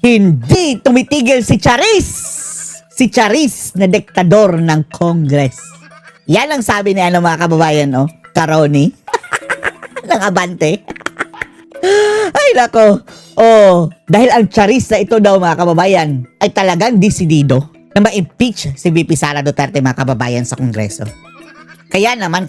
Hindi tumitigil si Charis! Si Charis na diktador ng Congress. Yan ang sabi ni mga kababayan, Caroni. ng Abante. Ay nako. Dahil ang Charis na ito daw mga kababayan ay talagang desidido na ma-impeach si VP Sara Duterte mga kababayan sa Kongreso. Kaya naman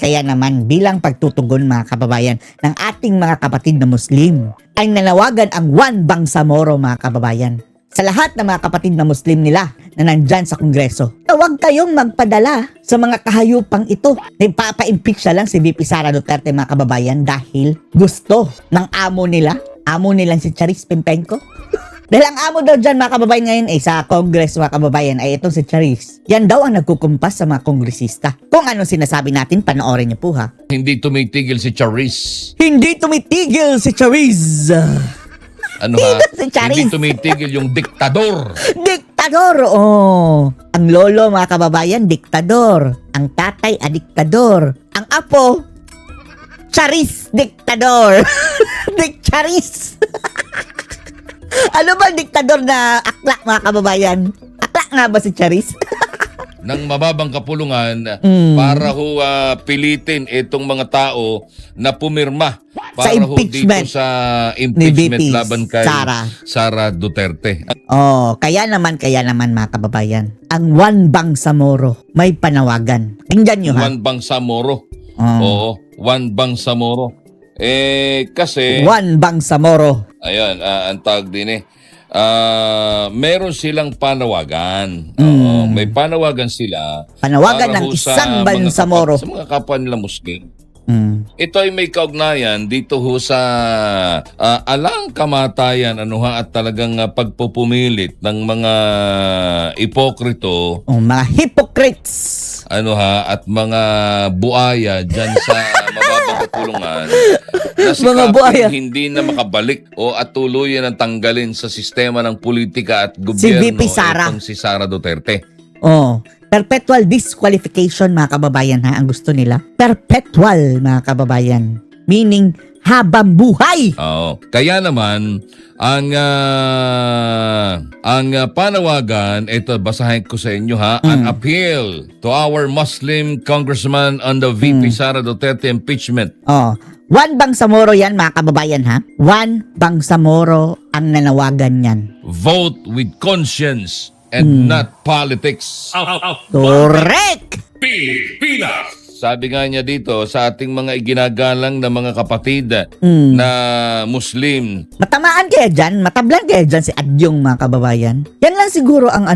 bilang pagtutugon mga kababayan ng ating mga kapatid na Muslim ay nanawagan ang Juan Bangsamoro mga kababayan sa lahat ng mga kapatid na Muslim nila na nandyan sa Kongreso na huwag kayong magpadala sa mga kahayupang ito. Nagpapa-impeach na lang si VP Sara Duterte mga kababayan dahil gusto ng amo nilang si Charis Pimpenko. Dahil ang amo daw dyan mga kababayan ngayon sa Congress mga kababayan ay itong si Charis. Yan daw ang nagkukumpas sa mga kongresista. Kung ano sinasabi natin, panoorin niyo po ha. Hindi tumitigil si Charis. Hindi tumitigil si Charis. Ano ha? Si Charis. Hindi tumitigil yung diktador. Diktador, Ang lolo mga kababayan, diktador. Ang tatay, diktador. Ang apo, Charis, diktador. Charis. Ano ba diktador na akla mga kababayan? Akla nga ba si Charis? Ng mababang kapulungan para pilitin itong mga tao na pumirma para dito sa impeachment laban kay Sara Duterte. Kaya naman mga kababayan, ang Juan Bangsamoro may panawagan. Tingnan nyo ha. Juan Bangsamoro. Oo, Juan Bangsamoro. Kasi Juan Bangsamoro. Ayan, ang tawag din meron silang panawagan. May panawagan sila. Panawagan ng isang Bangsamoro. Sa mga kapwa nila Muslim. Ito ay may kaugnayan dito sa alang kamatayan at talagang pagpupumilit ng mga ipokrito. Mga hypocrites. At mga buaya dyan sa mababang kapulungan na si Mga buaya. Hindi na makabalik at tuluyan ang tanggalin sa sistema ng politika at gobyerno Si VP Sara. itong si Sara Duterte. Perpetual disqualification mga kababayan ang gusto nila. Perpetual mga kababayan. Meaning habang buhay. Kaya naman ang panawagan, ito basahin ko sa inyo an appeal to our Muslim congressman on the VP Sara Duterte impeachment. Juan Bangsamoro yan mga kababayan Juan Bangsamoro ang nanawagan yan. Vote with conscience and not politics. Correct! Pilipinas! Sabi nga niya dito sa ating mga iginagalang na mga kapatid na Muslim. Matamaan kaya dyan? Matablan kaya dyan si Adyong mga kababayan? Yan lang siguro ang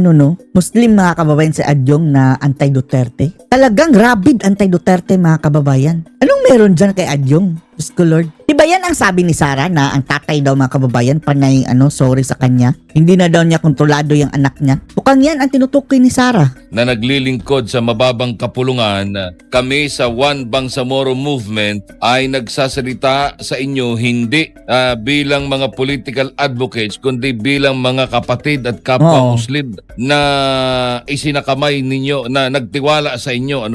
Muslim mga kababayan si Adyong na anti-Duterte. Talagang rabid anti-Duterte mga kababayan. Anong meron dyan kay Adyong? Diyos ko Lord. Diba yan ang sabi ni Sara na ang tatay daw mga kababayan panay sorry sa kanya? Hindi na daw niya kontrolado yung anak niya. Mukhang yan ang tinutukoy ni Sara. Na naglilingkod sa mababang kapulungan, kami sa Juan Bangsamoro Movement ay nagsasalita sa inyo hindi bilang mga political advocates kundi bilang mga kapatid at kapwa Muslim na isinakamay ninyo, na nagtiwala sa inyo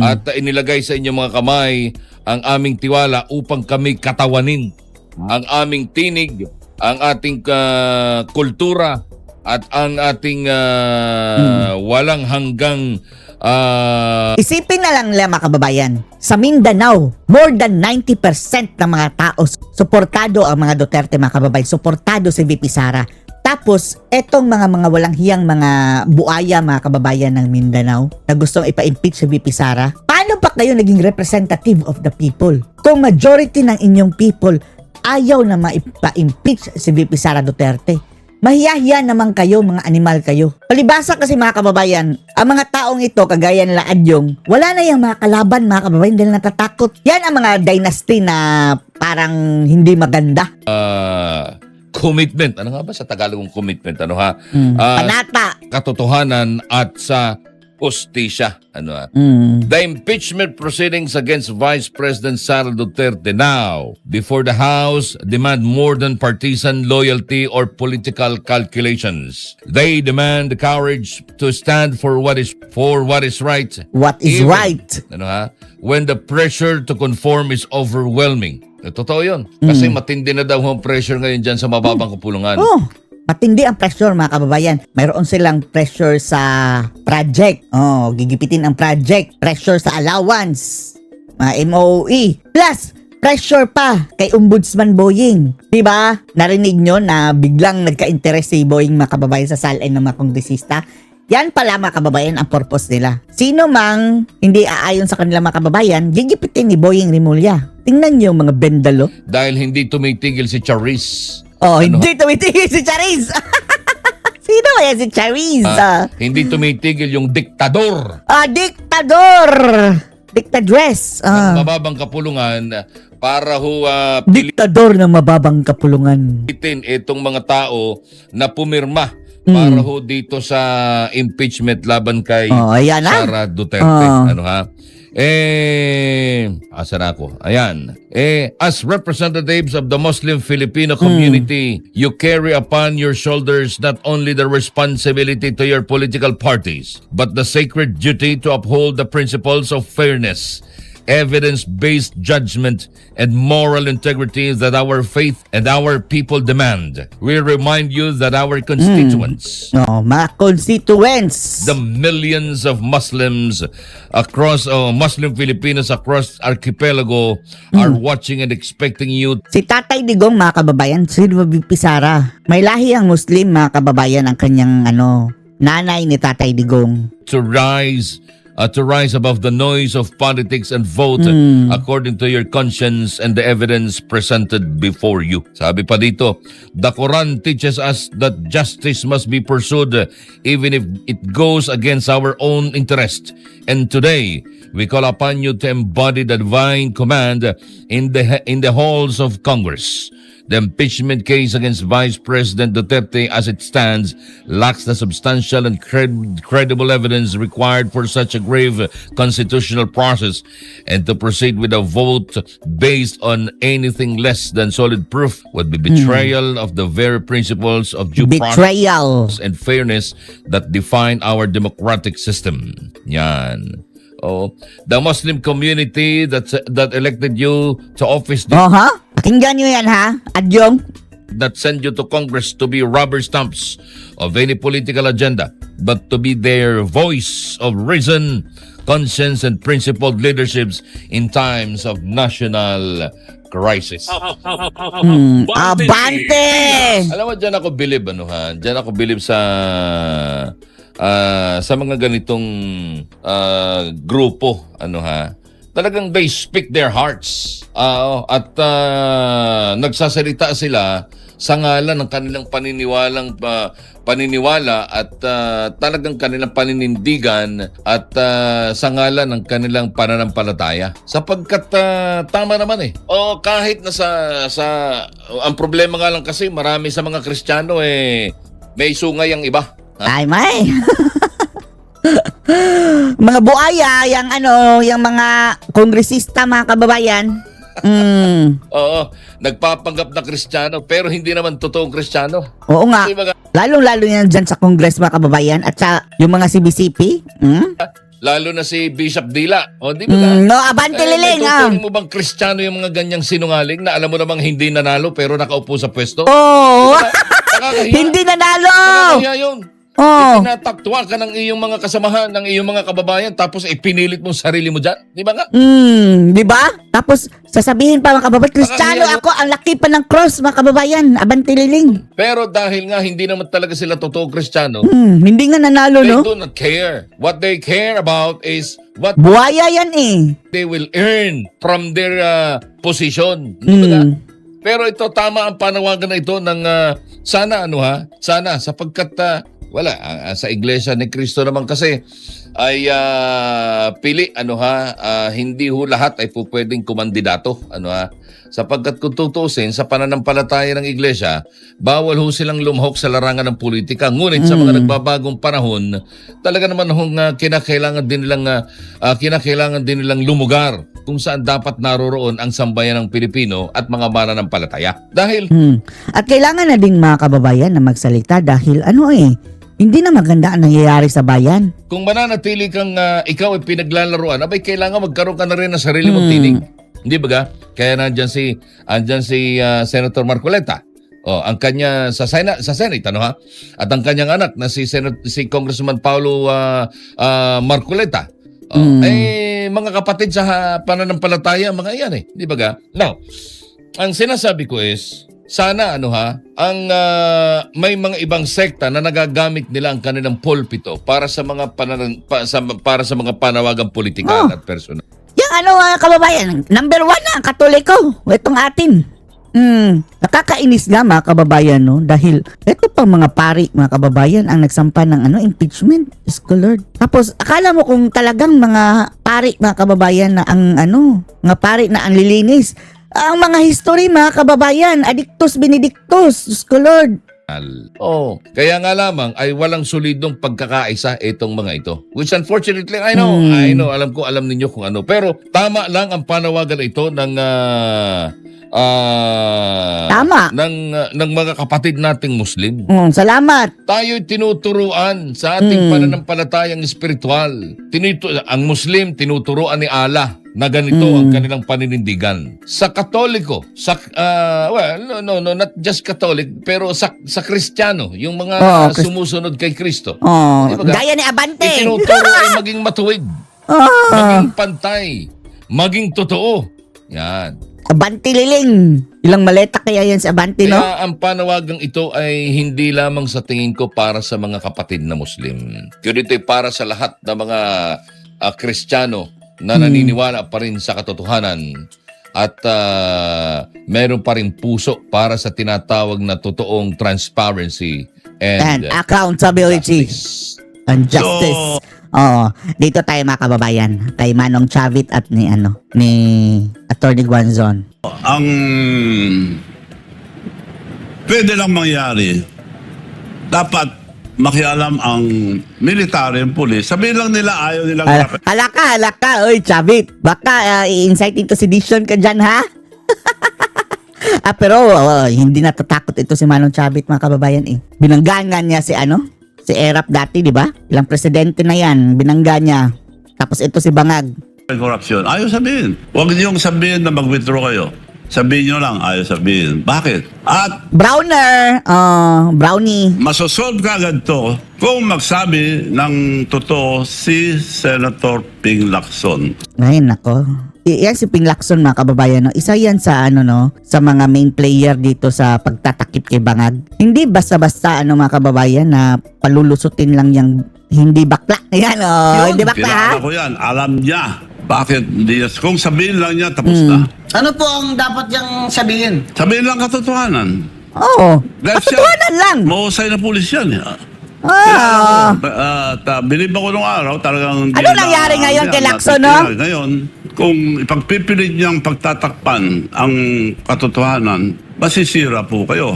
at inilagay sa inyo mga kamay ang aming tiwala upang kami katawanin ang aming tinig, ang ating kultura at ang ating walang hanggang Isipin na lang nila mga kababayan, sa Mindanao, more than 90% ng mga tao suportado ang mga Duterte mga kababayan, suportado si VP Sara. Tapos, etong mga walang hiyang mga buaya mga kababayan ng Mindanao na gustong ipa-impeach si VP Sara, paano pa kayo naging representative of the people? Kung majority ng inyong people ayaw na maipa-impeach si VP Sara Duterte, mahiyahiya naman kayo, mga animal kayo. Palibasa kasi mga kababayan, ang mga taong ito, kagaya nila Adyong, wala na yung mga kalaban mga kababayan dahil natatakot. Yan ang mga dynasty na parang hindi maganda. Commitment. Ano nga ba sa Tagalog ng commitment? Panata. Katotohanan at sa hustisya. The impeachment proceedings against Vice President Sara Duterte now before the House demand more than partisan loyalty or political calculations. They demand the courage to stand for what is right. What is even, right? When the pressure to conform is overwhelming. Totoo yun. Kasi matindi na daw ang pressure ngayon dyan sa mababang kapulungan. Matindi ang pressure mga kababayan. Mayroon silang pressure sa project. Gigipitin ang project. Pressure sa allowance. Mga MOE. Plus, pressure pa kay Ombudsman Boying. Diba? Narinig nyo na biglang nagka-interest si Boying mga kababayan sa salin ng mga kongresista. Yan pala mga kababayan ang purpose nila. Sino mang hindi aayon sa kanila mga kababayan, gigipitin ni Boying Rimulya. Tingnan nyo mga bendalo. Dahil hindi tumitigil si Charis. Hindi tumitigil si Charis. Sino ba yan si Charis? Hindi tumitigil yung diktador. Diktador! Diktadress. Ng mababang kapulungan para Diktador ng mababang kapulungan. pilitin itong mga tao na pumirma para ho dito sa impeachment laban kay Ayan na. Sara Duterte. Asan ako? Ayan. As representatives of the Muslim Filipino community, you carry upon your shoulders not only the responsibility to your political parties, but the sacred duty to uphold the principles of fairness, evidence-based judgment, and moral integrity that our faith and our people demand. We remind you that our constituents, Mga constituents. the millions of Muslims across Muslim Filipinos across archipelago are watching and expecting you Si Tatay Digong mga kababayan, si Bibi Sara. May lahi ang Muslim mga kababayan ang kanyang nanay ni Tatay Digong. to rise above the noise of politics and vote according to your conscience and the evidence presented before you. Sabi pa dito, the Quran teaches us that justice must be pursued even if it goes against our own interest. And today, we call upon you to embody the divine command in the halls of Congress. The impeachment case against Vice President Duterte as it stands lacks the substantial and credible evidence required for such a grave constitutional process, and to proceed with a vote based on anything less than solid proof would be betrayal of the very principles of due process Betrayal. and fairness that define our democratic system. Yan. The Muslim community that elected you to office Pakinggan nyo yan ha, Adyong. that send you to Congress to be rubber stamps of any political agenda, but to be their voice of reason, conscience, and principled leaderships in times of national crisis. Abante! Alam mo, dyan ako believe, Dyan ako believe sa mga ganitong grupo, talagang they speak their hearts. At nagsasalita sila sa ngalan ng kanilang paniniwala at talagang kanilang paninindigan at sa ngalan ng kanilang pananampalataya. Sapagkat tama naman kahit na ang problema nga lang kasi marami sa mga Kristiyano may sungay ang iba. Ay, may. Mga buaya, yung mga kongresista, mga kababayan. Nagpapanggap na Kristiyano pero hindi naman totoong Kristiyano. Oo nga. Kasi Lalong-lalo yan dyan sa Kongres, mga kababayan. At sa yung mga CBCP. lalo na si Bishop Dila. Di ba? Abante liling. Tuturing mo bang Kristiyano yung mga ganyang sinungaling na alam mo namang hindi nanalo pero nakaupo sa pwesto? Nakakahiya. Hindi nanalo. Nakakahiya yun. Itinataktuwa ka ng iyong mga kasamahan, ng iyong mga kababayan, tapos ipinilit mo sarili mo dyan. Di ba nga? Di ba? Tapos, sasabihin pa mga kababayan, Kristiyano ako, ang laki pa ng cross, mga kababayan. Abante liling. Pero dahil nga hindi naman talaga sila totoong Kristiyano, hindi nga nanalo, they no? do not care. What they care about is what Buhaya yan they will earn from their position. Di ba nga? Pero ito, tama ang panawagan na ito ng sana sapagkat sa Iglesia ni Cristo naman kasi ay pili hindi ho lahat ay po pwedeng kumandidato sapagkat kung tutusin sa pananampalataya ng Iglesia, bawal ho silang lumahok sa larangan ng politika. Ngunit sa mga nagbabagong panahon, talaga naman kinakailangan din nilang lumugar kung saan dapat naroroon ang sambayan ng Pilipino at mga mananampalataya. Dahil At kailangan na din mga kababayan na magsalita dahil hindi na maganda ang nangyayari sa bayan. kung mananatili kang ikaw ay pinaglalaruan, abay kailangan magkaroon ka na rin ng sarili mong tinig. Hindi ba ga? Kaya andyan si Senator Marcoleta. ang kanya sa Senate ano ha? At ang kanyang anak na si Congressman Paulo Marcoleta. Mga kapatid sa pananampalataya, mga yan di ba ga? Now, ang sinasabi ko is sana may mga ibang sekta na nagagamit nila ang kanilang pulpito para sa mga para sa mga panawagang politikal at personal. Yung kababayan, number 1 na ang Katoliko. Itong atin. Nakakainis nga mga kababayan, no? Dahil ito pang mga pari, mga kababayan, ang nagsampa ng impeachment. Diyos ko Lord. Tapos, akala mo kung talagang mga pari, mga kababayan, na ang mga pari na ang lilinis. Ang mga history, mga kababayan, Adictus Benedictus. Diyos ko Lord. Kaya nga lamang ay walang solidong pagkakaisa itong mga ito. Which unfortunately, I know, alam ninyo kung ano. Pero tama lang ang panawagan ito ng Tama. ng mga kapatid nating Muslim. Salamat. Tayo'y tinuturuan sa ating pananampalatayang espiritual. Ang Muslim, tinuturuan ni Allah na ganito ang kanilang paninindigan. Sa Katoliko, not just Catholic, pero sa Kristiyano, yung mga sumusunod kay Kristo. Gaya ni Abante. Itinuturo ay maging matuwid, maging pantay, maging totoo. Yan. Abante liling. Ilang maleta kaya yan si Abante, no? Kaya ang panawagang ito ay hindi lamang sa tingin ko para sa mga kapatid na Muslim. Kundi ito'y para sa lahat ng mga Kristiyano na naniniwala pa rin sa katotohanan at meron pa rin puso para sa tinatawag na totoong transparency and accountability and justice. Dito tayo mga kababayan, kay Manong Chavit at ni Attorney Guanzon. Ang pwede lang mangyari, dapat makialam ang military and police. Sabihin lang nila ayaw nilang Halaka, oy Chavit. Baka i-incite into sedition ka dyan, ha? Pero hindi natatakot ito si Manong Chavit, mga kababayan Binanggaan niya si Erap dati, di ba? Ilang presidente na yan, binangga niya. Tapos ito si Bangag. Corruption. Ayaw sabihin. Huwag niyong sabihin na mag-withdraw kayo. Sabihin nyo lang, ayaw sabihin. Bakit? At Brownie. masosolve ka agad to kung magsabi ng totoo si Senator Ping Lacson. Ay, nako. Yan si Ping Lacson, mga kababayan, no? Isa yan sa sa mga main player dito sa pagtatakip kay Bangag. Hindi basta-basta mga kababayan na palulusutin lang yung hindi bakla. Yan hindi bakla, ha? Kilala ko yan. Alam niya. Bakit? Hindi, kung sabihin lang niya, tapos na. Ano po ang dapat niyang sabihin? Sabihin lang katotohanan. Katotohanan lang. Mahusay na pulis yan. Bilib ako nung araw, talagang... Ano nangyari ngayon kay Lacson, no? Ngayon, kung ipagpipilit niyang pagtatakpan ang katotohanan, masisira po kayo.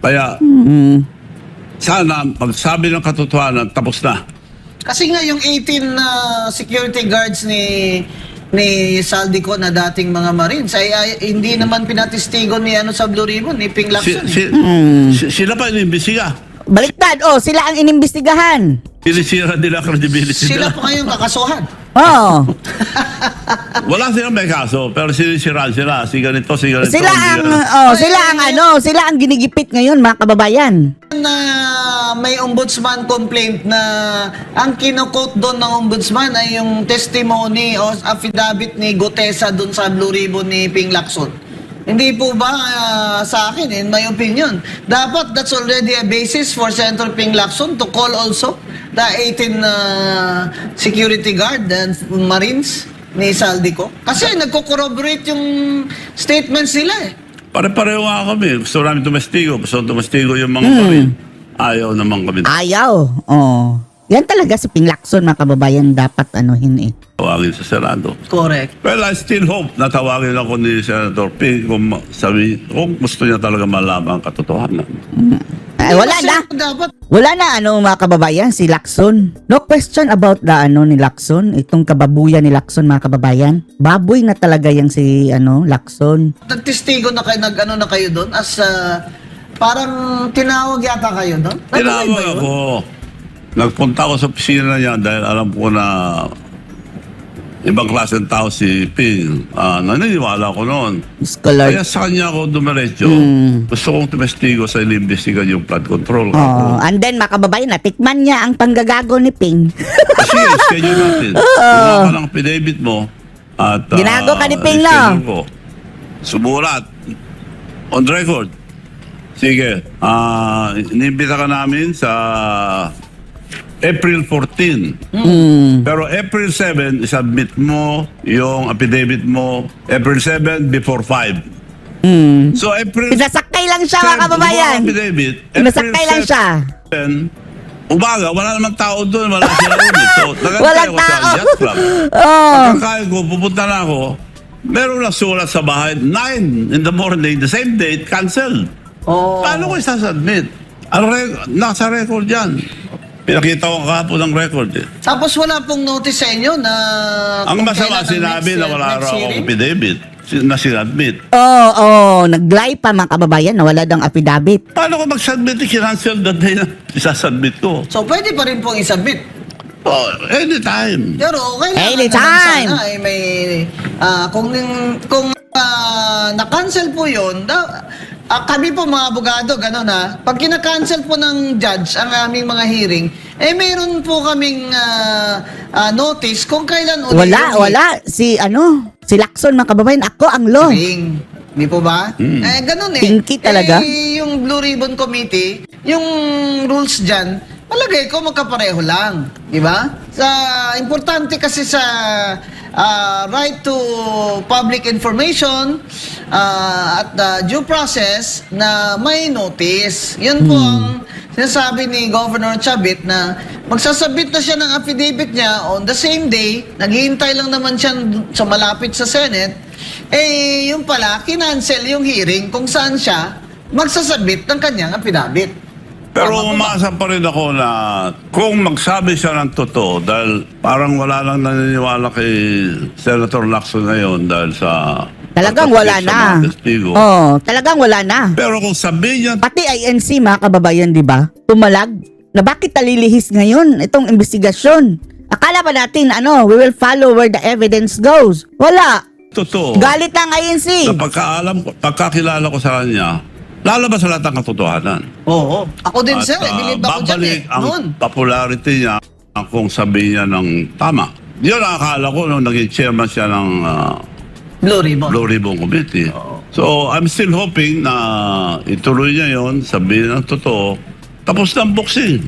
Kaya, sana magsabi ng katotohanan, tapos na. Kasi nga yung 18 security guards ni Saldico na dating mga Marines ay hindi naman pinatistigo ni sa Blue Ribbon, ni Ping Lacson. Sila pa inimbestiga. Baliktad, sila ang inimbestigahan. Sinisira nila credibility Sila nila. po kayong kakasuhan. Wala silang may kaso, pero sinisiraan sila. Si ganito, si ganito. Sila ang ginigipit ngayon, mga kababayan. Na may ombudsman complaint na ang kinukot doon ng ombudsman ay yung testimony o affidavit ni Gotesa doon sa Blue Ribbon ni Ping Lacson. Hindi po ba sa akin, in my opinion, dapat that's already a basis for Senator Ping Lacson to call also the 18 security guard and Marines ni Saldico. Kasi nagko-corroborate yung statements nila Pare-pareho nga kami. Gusto namin tumestigo. Gusto tumestigo yung mga Marine. Ayaw naman kami. Ayaw. Yan talaga si Ping Lacson, mga kababayan, dapat anuhin Tawagin sa Senado. Correct. Well, I still hope na tawagin ako ni Senator Ping kung gusto niya talaga malaman ang katotohanan. Wala na. Dapat Wala na mga kababayan, si Lacson. No question about the ni Lacson, itong kababuyan ni Lacson, mga kababayan. Baboy na talaga yang si Lacson. nagtestigo na kayo, na kayo doon as parang tinawag yata kayo doon. Tinawag ako. Nagpunta ako sa opisina niya dahil alam ko na ibang klaseng tao si Ping. Naniniwala ko noon. Scholar. Kaya sa kanya ako dumiretso. Gusto kong tumestigo sa inimbestigan yung flood control. Oh, and then mga kababayan, natikman niya ang panggagago ni Ping. Sige, schedule natin. Gumawa ka ng affidavit mo. At, Ginago ka ni Ping, no? schedule ko. Sumulat. On record. Sige. Inimbita ka namin sa April 14. Pero April 7, isubmit mo yung affidavit mo. April 7 before 5. So April Pinasakay lang siya mga 7, kababayan. gumawa affidavit. Pinasakay lang siya. 7, umaga, wala namang tao doon. Wala sila ulit. So, nagantay Walang ako sa tao. yacht club. Oh. Pagkakain ko, pupunta na ako. Meron lang sulat sa bahay, 9 in the morning, the same date, canceled. Oh. Paano ko isasubmit? Nasa record yan. Pinakita ko kahapon ng record eh. Tapos wala pong notice sa inyo na... Ang kung masama kailan ang sinabi na wala next raw akong hearing? affidavit na sinadmit. Nag-lie pa mga kababayan na wala daw affidavit. Paano ko mag-submit? I-cancel the day na isasubmit ko. So pwede pa rin pong isubmit. Oh, anytime. Pero kailangan Anytime. naman sana ay may... kung na-cancel po yun, kami po mga abogado, gano'n ha, pag kina-cancel po ng judge ang aming mga hearing, mayroon po kaming notice kung kailan ulit Wala. Si Lacson mga kababayan, ako ang law. hearing. Di po ba? Ganun eh. Pinky talaga. Yung Blue Ribbon Committee, yung rules dyan, malagay ko magkapareho lang. Di ba? Importante kasi sa right to public information at due process na may notice. Yun po ang sinasabi ni Governor Chavit na magsasabit na siya ng affidavit niya on the same day, naghihintay lang naman siya sa malapit sa Senate, yung pala, kinancel yung hearing kung saan siya magsasabit ng kanyang affidavit. Pero Tama po ba? umasa pa rin ako na kung magsabi siya ng totoo dahil parang wala lang naniniwala kay Senator Lacson ngayon dahil sa... Talagang wala pagkakit sa na. mga testigo. Talagang wala na. Pero kung sabihin niya, Pati INC mga kababayan, di ba? Pumalag na bakit talilihis ngayon itong investigasyon. Akala pa natin, we will follow where the evidence goes. Wala. totoo, Galit ng INC. na pagkakilala ko sa kanya, lalabas sa lahat ng katotohanan. Oo. Ako din, At, sir. Believe ako dyan babalik ang Noon. popularity niya kung sabihin niya ng tama. Yun ang akala ko nung naging chairman siya ng Blue Ribbon. Blue Ribbon Committee. So, I'm still hoping na ituloy niya yon, sabihin ng totoo, tapos ng boxing.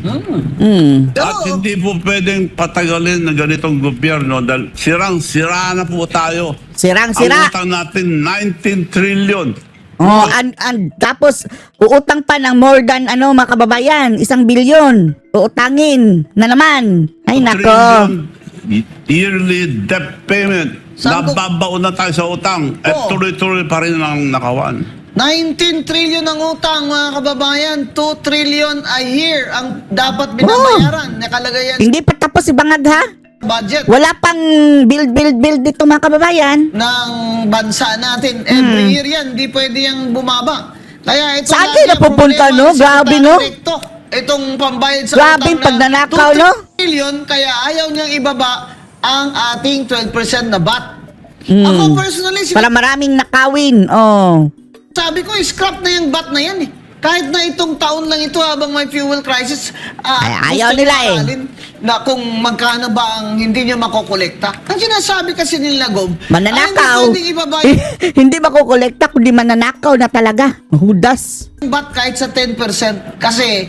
Pero, At hindi po pwedeng patagalin ng ganitong gobyerno dahil sirang-sira na po tayo. Sirang-sira. Ang utang natin, 19 trillion. Tapos uutang pa ng more than mga kababayan, 1 bilyon. Uutangin na naman. Ay nako. Trillion yearly debt payment. Saan ko- Nababaon na tayo sa utang. At Oo. tuloy-tuloy pa rin ang nakawan. 19 trillion ang utang, mga kababayan. 2 trillion a year ang dapat binabayaran. Nakalagay yan Hindi pa tapos si Bangag ha? sa budget Wala pang build dito mga kababayan. ng bansa natin. Every year yan, di pwede yung bumaba. Kaya ito Saan lagi kayo ang napupunta, problema no? ni Grabe, Secretary no? Recto. Itong pambayad sa Grabe yung utang pagnanakaw, 2 no? trillion, kaya ayaw niyang ibaba ang ating 12% na VAT. Ako personally, Para maraming nakawin. sabi ko, scrap na yung bat na yan eh. Kahit na itong taon lang ito habang may fuel crisis, Ay, ayaw gusto nila nyo eh. aralin na kung magkano ba ang hindi nyo makokolekta. Ang sinasabi kasi nila, Gob, Mananakaw. ay hindi pwedeng ibabayad Hindi makukolekta kundi mananakaw na talaga. Mahudas. yung bat kahit sa 10%. Kasi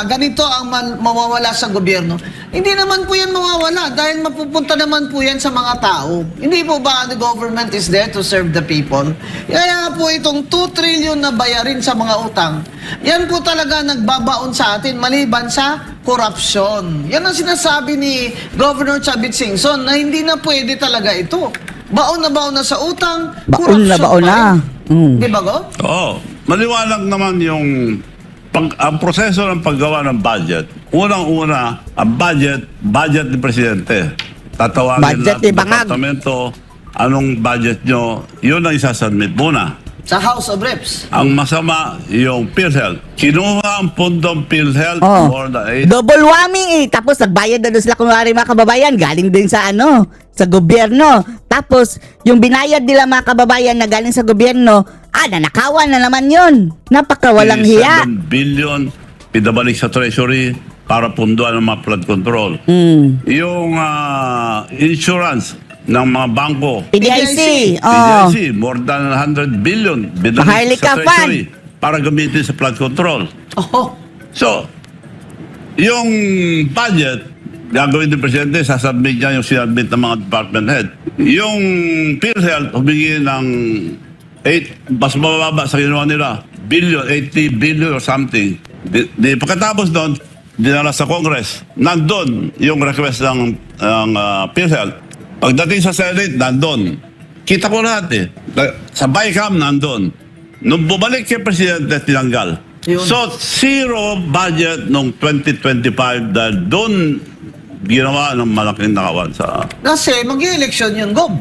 ganito ang mawawala sa gobyerno. Hindi naman po yan mawawala dahil mapupunta naman po yan sa mga tao. Hindi po ba the government is there to serve the people? Kaya po itong 2 trillion na bayarin sa mga utang, yan po talaga nagbabaon sa atin maliban sa korupsyon. Yan ang sinasabi ni Governor Chavit Singson na hindi na pwede talaga ito. Baon na sa utang, Baon na korupsyon baon pa na. rin. Di ba, Go? Oo. Maliwanag naman yung ang proseso ng paggawa ng budget. Unang-una, ang budget ni Presidente. Tatawagin Budget lahat ni ng Bangag. departamento, anong budget nyo, yun ang isasubmit muna. sa House of Reps. Ang masama, yung PhilHealth. Kinuha ang pundong PhilHealth Oh. more than Double whammy eh. Tapos nagbayad na doon sila kunwari mga kababayan. Galing din sa sa gobyerno. Tapos yung binayad nila mga kababayan na galing sa gobyerno, nanakawan na naman yun. Napakawalang hiya. 7 billion pinabalik sa treasury para punduan ng mga flood control. Yung insurance ng mga bangko, PDIC. PDIC, more than 100 billion binalik Maharlika sa treasury para gamitin sa flood control. Oh, So, yung budget, gagawin ng presidente, sasubmit niya yung sinubmit ng mga department head. Yung PhilHealth, humingi ng 8, mas mababa sa ginawa nila, 80 billion or something. Pagkatapos doon, dinala sa Congress. Nandun yung request ng PhilHealth. Pagdating sa Senate, nandun. Kita ko lahat eh. Sa BICAM, nandun. Nung bumalik kay Presidente, tinanggal. Yun. So, zero budget noong 2025 dahil doon ginawa ng malaking nakawan sa... kasi mag-election yun, Gob.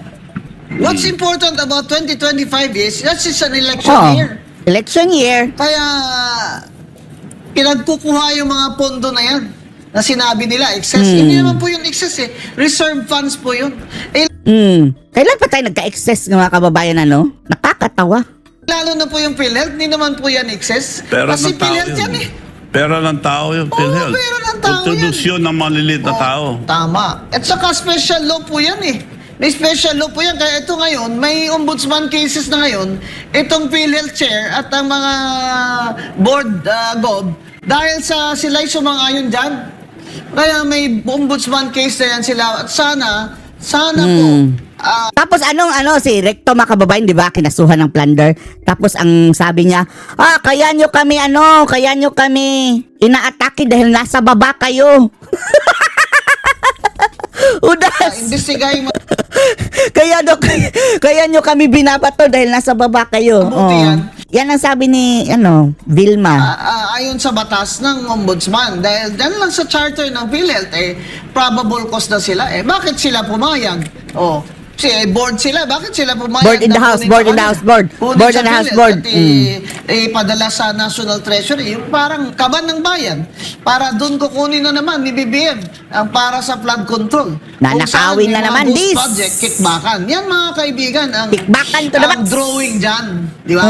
What's important about 2025 is, that is an election year. Election year. Kaya, pinagkukuha yung mga pondo na yan na sinabi nila, excess. Hindi naman po yun excess eh. Reserve funds po yun. Kailan pa tayo nagka-excess ng mga kababayan Nakakatawa. Lalo na po yung PhilHealth, hindi naman po yan excess. Pera Kasi ng tao PhilHealth yan eh. Pera ng tao yung PhilHealth. pera ng tao Kontribusyon ng maliliit na tao. Tama. At saka special law po yan eh. May special law po yan. Kaya ito ngayon, may ombudsman cases na ngayon, itong PhilHealth chair at ang mga board gob, dahil sa sila'y sumang-ayon dyan. Kaya may ombudsman case na yan sila. At sana po, Tapos si Recto mga kababayan, di ba, kinasuhan ng plunder. Tapos ang sabi niya, kaya nyo kami inaatake dahil nasa baba kayo. Udas! investigahin mo. Kaya nyo kami binabato dahil nasa baba kayo. Mabuti yan. Yan ang sabi ni, Vilma. Ayon sa batas ng ombudsman, dahil dyan lang sa charter ng PhilHealth, probable cause na sila. Bakit sila pumayag? Board sila, bakit sila pumayag? Board in the House, board in the House, board. Board in the House, board. Ipadala sa National Treasury, yung parang kaban ng bayan, para doon kukunin na naman ni BBM ang para sa flood control. Nanakawin na naman, this this. project, kickbackan. Yan mga kaibigan, ang Kickbackan to the ang max. drawing dyan. Di ba?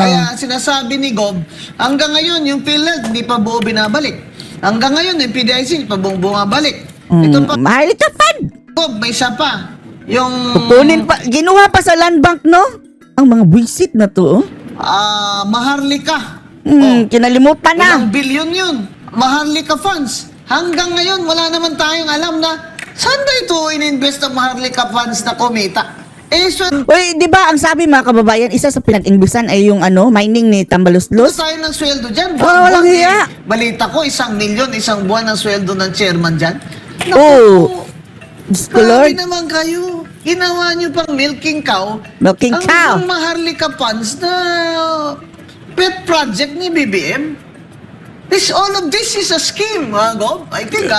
Kaya sinasabi ni Gob, hanggang ngayon yung PhilHealth hindi pa buo binabalik. Hanggang ngayon yung PDIC hindi pa buong bumabalik. Ito pa, Maharlika Fund. Gob, may isa pa. Yung Kunin pa, ginuha pa sa land bank, no? Ang mga buwisit na to, Maharlika. Kinalimutan na. Ilang bilyon yun. Maharlika funds. Hanggang ngayon, wala naman tayong alam na saan na ito ininvest ang Maharlika funds na kumita. Uy, di ba ang sabi mga kababayan, isa sa pinag-ingbisan ay yung mining ni Tambaluslos? tayo ng sweldo dyan. Walang hiya. Balita ko, 1 milyon, isang buwan ang sweldo ng chairman dyan. Oh. Diyos ko, Grabe Lord. naman kayo. Ginawa nyo pang milking cow. Milking cow. Ang Maharlika funds na pet project ni BBM. All of this is a scheme, Gob. I think,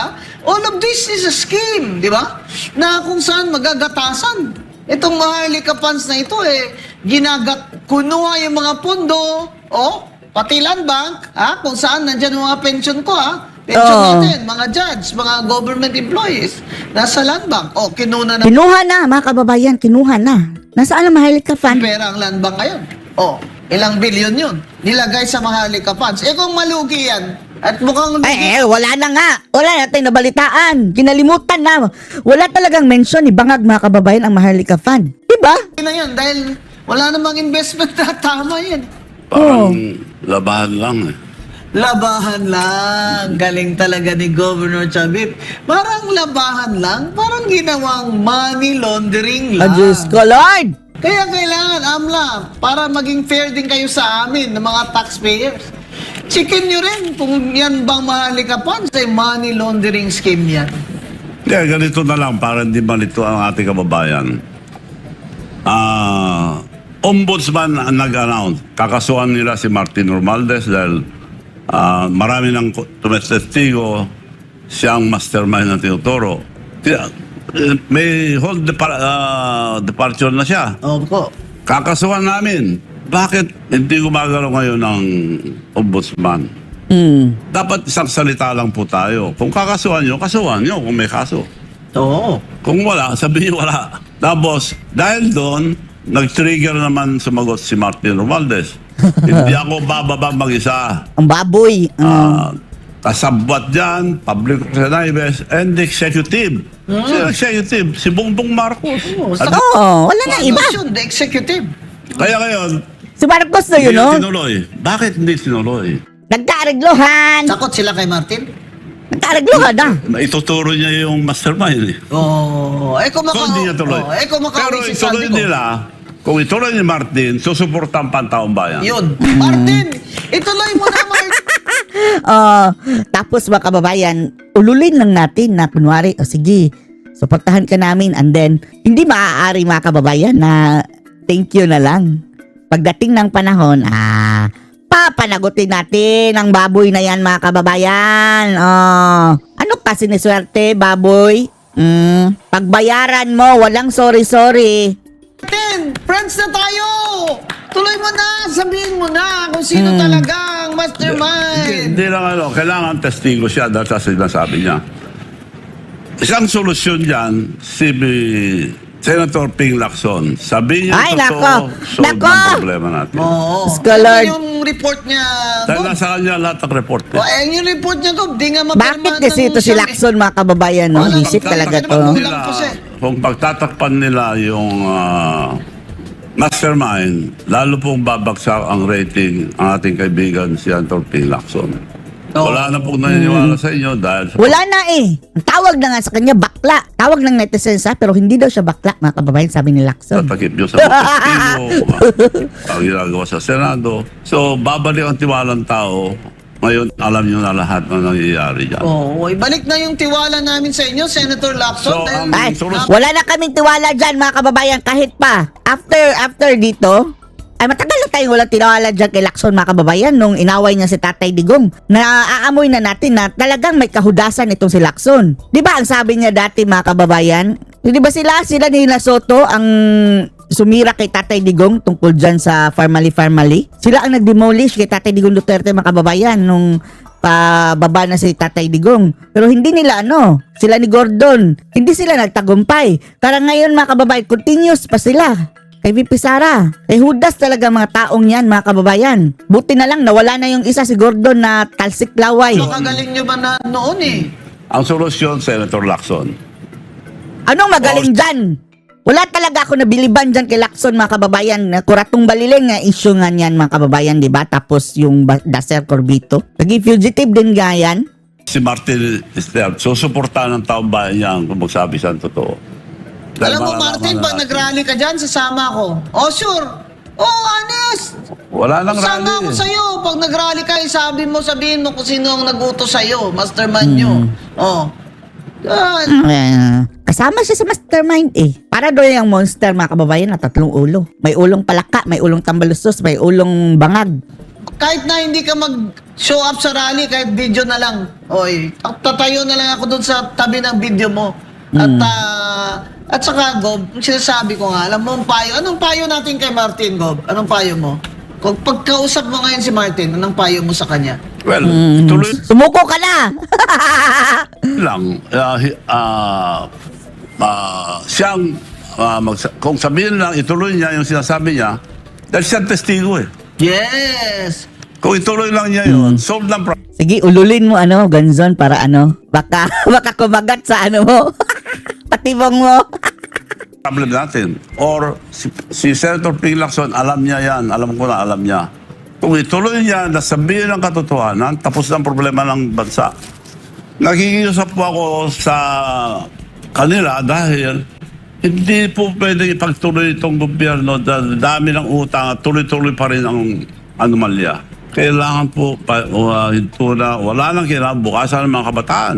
all of this is a scheme, di ba? Na kung saan magagatasan. Itong Maharlika funds na ito, kunuha yung mga pondo, pati land bank, kung saan nandyan yung mga pension ko, pension natin, mga judge, mga government employees, nasa land bank. Kinuha na Kinuha na, mga kababayan, kinuha na. Nasaan ang Maharlika Fund? pera ang land bank ngayon. Ilang bilyon yun. Nilagay sa Maharlika funds. Kung malugi yan, at mukhang lugi. Wala na nga. Wala natin nabalitaan. Kinalimutan na. Wala talagang mention ni Bangag, mga kababayan, ang Maharlika Fund. Diba? na yun dahil wala namang investment na tama yan. Parang labahan lang eh. Labahan lang. Galing talaga ni Governor Chavit. Parang labahan lang. Parang ginawang money laundering lang. Diyos ko, Lord! Kaya kailangan, AMLA, para maging fair din kayo sa amin, ng mga taxpayers. Chicken nyo rin kung yan bang Maharlika funds ay money laundering scheme yan. Kaya ganito na lang para hindi malito ang ating kababayan. Ombudsman ang nag-announce. Kakasuhan nila si Martin Romualdez dahil marami ng tumestigo siyang mastermind ng tinuturo. May whole departure na siya. Opo. Kakasuhan namin. bakit hindi gumagalaw ngayon ng ombudsman? Dapat isang salita lang po tayo. Kung kakasuhan nyo kung may kaso. Oo. Kung wala, sabihin wala. Tapos, dahil doon, nag-trigger naman sumagot si Martin Romualdez. Hindi ako bababa mag-isa. Ang baboy. Kasabwat dyan, public representatives, and the executive. Sino executive? Si Bongbong Marcos. At- Wala na iba. The executive. Kaya ngayon, Si Marcos na yun, hindi no? tinuloy. Bakit hindi tinuloy? Nagkaariglohan. Sakot sila kay Martin. Nagkaariglohan na. Ituturo niya yung mastermind. Oo. So, hindi niya tuloy. Kung Pero makauwi si ituloy Sandy nila, kung ituloy ni Martin, susuportan pa ang taong bayan. Yun. Martin, ituloy mo na, Martin. Tapos mga kababayan, ululin lang natin na kunwari, sige, suportahan ka namin, and then, hindi maaari mga kababayan na thank you na lang. Pagdating ng panahon, papanagutin natin ang baboy na yan mga kababayan. Ano ka siniswerte, baboy? Pagbayaran mo, walang sorry-sorry. Martin, friends na tayo. Tuloy mo na, sabihin mo na kung sino talagang mastermind. Hindi lang kailangan testigo siya dahil sa sinasabi niya. Isang solusyon dyan, si Senator Ping Lacson. Sabi niya Ay, totoo, solve nako. ang problema natin. Oo. Scholar. Ano yung report niya, Dahil Gob? nasa kanya lahat ng report. Yung report niya, Gob, di nga mapirma Bakit kasi ito si Lacson mga kababayan, no? Wala, Visit talaga to. Kung pagtatakpan nila yung mastermind, lalo pong babagsak ang rating ang ating kaibigan si Senator Ping Lacson. Oo. Wala na pong naniniwala sa inyo dahil sa Wala na eh. Ang tawag na nga sa kanya, bakla. Tawag ng netizens pero hindi daw siya bakla, mga kababayan, sabi ni Lacson. tatakip nyo sa mga testigo, ang ginagawa sa Senado. So, babalik ang tiwalang tao. Ngayon, alam nyo na lahat na nangyayari dyan. Oo, ibalik na yung tiwala namin sa inyo, Senator Lacson. So, dahil- Ay, Solusyon. wala na kaming tiwala dyan, mga kababayan, kahit pa. After dito, ay matagal na tayong walang tiwala dyan kay Lacson, mga kababayan, nung inaway niya si Tatay Digong. Naaamoy na natin na talagang may kahudasan itong si Lacson. Di ba ang sabi niya dati, mga kababayan, di ba sila ni Soto ang sumira kay Tatay Digong tungkol dyan sa Farmally. Sila ang nag-demolish kay Tatay Digong Duterte, mga kababayan, nung pababa na si Tatay Digong. Pero hindi nila sila ni Gordon, hindi sila nagtagumpay. Para ngayon mga kababayan, continuous pa sila. Kay VP Sara. Kay Judas talaga mga taong yan, mga kababayan. Buti na lang nawala na yung isa si Gordon na talsik laway. Makagaling nyo ba na noon eh? Ang solusyon, Senator Lacson. Anong magaling dyan? Wala talaga ako nabiliban dyan kay Lacson, mga kababayan. Kuratong baliling nga issue nga niyan, mga kababayan, di ba? Tapos yung Dacer Corbito. Naging fugitive din nga yan. Si Martin Esther, susuportahan ng taong bayan niya kung magsabi siya ang totoo. Dahil Alam mo, malalaman Martin, na pag natin. nag-rally ka dyan, sasama ko. Oh, sure. Oh, honest. Wala nang Sasama rally. ako sa'yo. Pag nag-rally ka, sabihin mo kung sino ang nag-utos sa'yo. Mastermind nyo. Oh. Kasama siya sa mastermind eh. Para doon yung monster, mga kababayan, na 3 ulo. May ulong palaka, may ulong tambalustos, may ulong bangag. Kahit na hindi ka mag-show up sa rally, kahit video na lang. Oy, tatayo na lang ako doon sa tabi ng video mo. At saka, Gob, yung sinasabi ko nga, alam mo ang payo. Anong payo natin kay Martin, Gob? Anong payo mo? Kung pagkausap mo ngayon si Martin, anong payo mo sa kanya? Well, tuloy Sumuko ka na! lang. Siyang, kung sabihin lang, ituloy niya yung sinasabi niya, dahil siyang testigo eh. Yes! Kung ituloy lang niya yun, solve ng problem. Sige, ululin mo Ganzon, para baka kumagat sa mo. Patibong mo. Problem natin. Or si Senator Ping Lacson, alam niya yan. Alam ko na, alam niya. Kung ituloy niya, nasabihin ng katotohanan, tapos ng problema ng bansa. Nakikiusap po ako sa kanila dahil hindi po pwede ipagtuloy itong gobyerno dahil dami ng utang at tuloy-tuloy pa rin ang anomalya. Kailangan po, wala nang kinabukasan ng mga kabataan.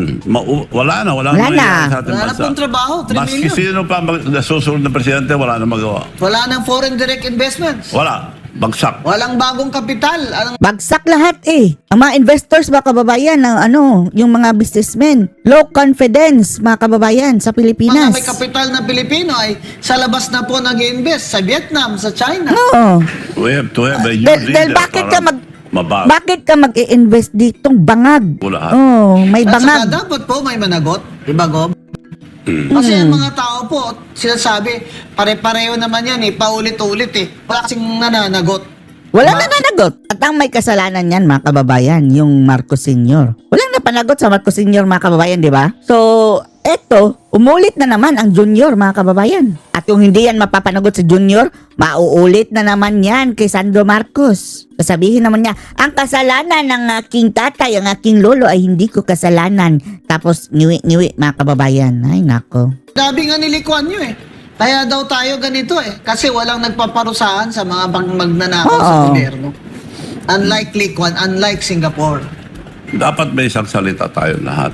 Wala na mangyayari sa ating Wala na bansa. pong trabaho, 3 Maski million. sino pa nasusunod na presidente, wala na magawa. Wala nang foreign direct investments. Wala. bagsak. Walang bagong kapital. Bagsak lahat eh. Ang mga investors, mga kababayan, ng yung mga businessmen. Low confidence, mga kababayan, sa Pilipinas. Mga may kapital na Pilipino ay sa labas na po nag-invest sa Vietnam, sa China. Oo. We have to have a new Dahil leader bakit ka para mabago bakit ka mag-i-invest ditong bangag? lahat. Oh, may At saka bangag. dapat po may managot, di ba, Gob? Kasi ang mga tao po, sinasabi, pare-pareho naman yan eh, paulit-ulit eh. Wala kasing nananagot. Wala Diba? na nanagot. At ang may kasalanan yan, mga kababayan, yung Marcos Sr. Walang napanagot sa Marcos Sr., mga kababayan, di ba? So, eto, umulit na naman ang Junior, mga kababayan. At yung hindi yan mapapanagot sa Junior, mauulit na naman yan kay Sandro Marcos. Sasabihin naman niya, ang kasalanan ng aking tatay, ang aking lolo ay hindi ko kasalanan. Tapos, ngiwi, mga kababayan. Ay, nako. Sabi nga nilikuan nyo eh. Kaya daw tayo ganito eh. Kasi walang nagpaparusahan sa mga magnanakaw sa Oo. gobyerno. Unlike Likuan, unlike Singapore. Dapat may isang salita tayo lahat.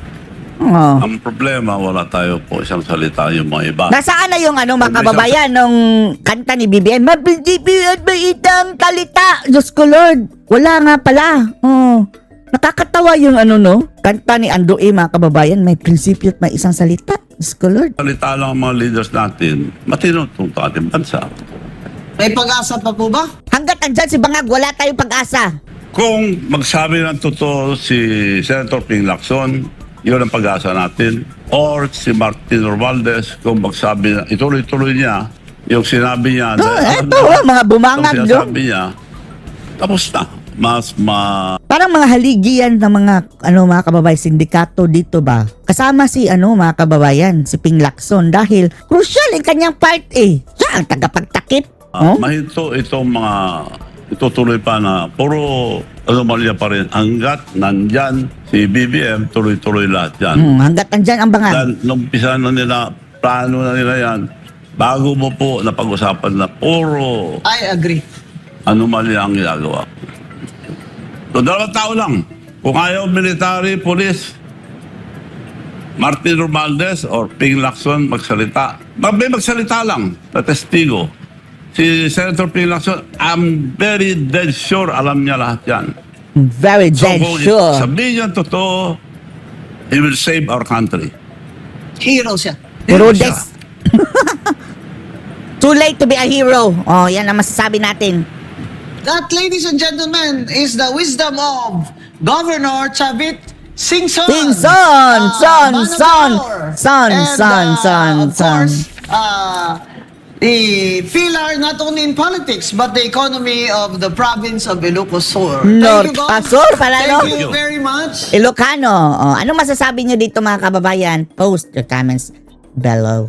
Oh. Ang problema, wala tayo po isang salita yung mga iba. Nasaan na yung mga kababayan nung kanta ni BBM? Mabitang talita. Diyos ko Lord. Wala nga pala. Oh. Nakakatawa yung kanta ni Ando mga kababayan. May prinsipyo at may isang salita. Diyos ko Lord. Salita lang ang mga leaders natin, matino itong ating bansa. May pag-asa pa po ba? Hanggat andyan si Bangag, wala tayong pag-asa. Kung magsabi ng totoo si Senator Ping Lacson, yun ang pag-asa natin. Or si Martin Romualdez, kung magsabi na ituloy-tuloy niya, yung sinabi niya, Mga bumangag, yung no? sinasabi niya, tapos na. Parang mga haligian ng mga mga kababayan sindikato dito ba? Kasama si mga kababayan, si Ping Lacson dahil crucial ang kanyang part eh. Siya ang tagapagtakip. Mahinto itong mga itutuloy pa na puro anomalya pa rin. Hanggat nandyan si BBM, tuloy-tuloy lahat yan. Hanggat andyan ang Bangag. Dan, nung umpisa na nila, plano na nila yan, bago mo po napag-usapan na puro I agree. anomalya ang ginagawa. So, 2 tao lang. Kung ayaw military, police, Martin Romualdez or Ping Lacson magsalita. May magsalita lang na testigo. Si Senator Ping Lacson, I'm very dead sure alam niya lahat yan. Very dead kung sure. sabihin niya totoo, he will save our country. Hero siya. Puro Siya. des. Too late to be a hero. Oh, yan ang masasabi natin. That, ladies and gentlemen, is the wisdom of Governor Chavit Singson. Singson! Son! Man of Son! power. Son! And, Son! Son! Of Son! course, the pillar not only in politics but the economy of the province of Ilocos Sur. North Thank you, Gov. Pasor, pala, no? Thank you very much. Ilocano. Oh, anong masasabi nyo dito mga kababayan? Post your comments below.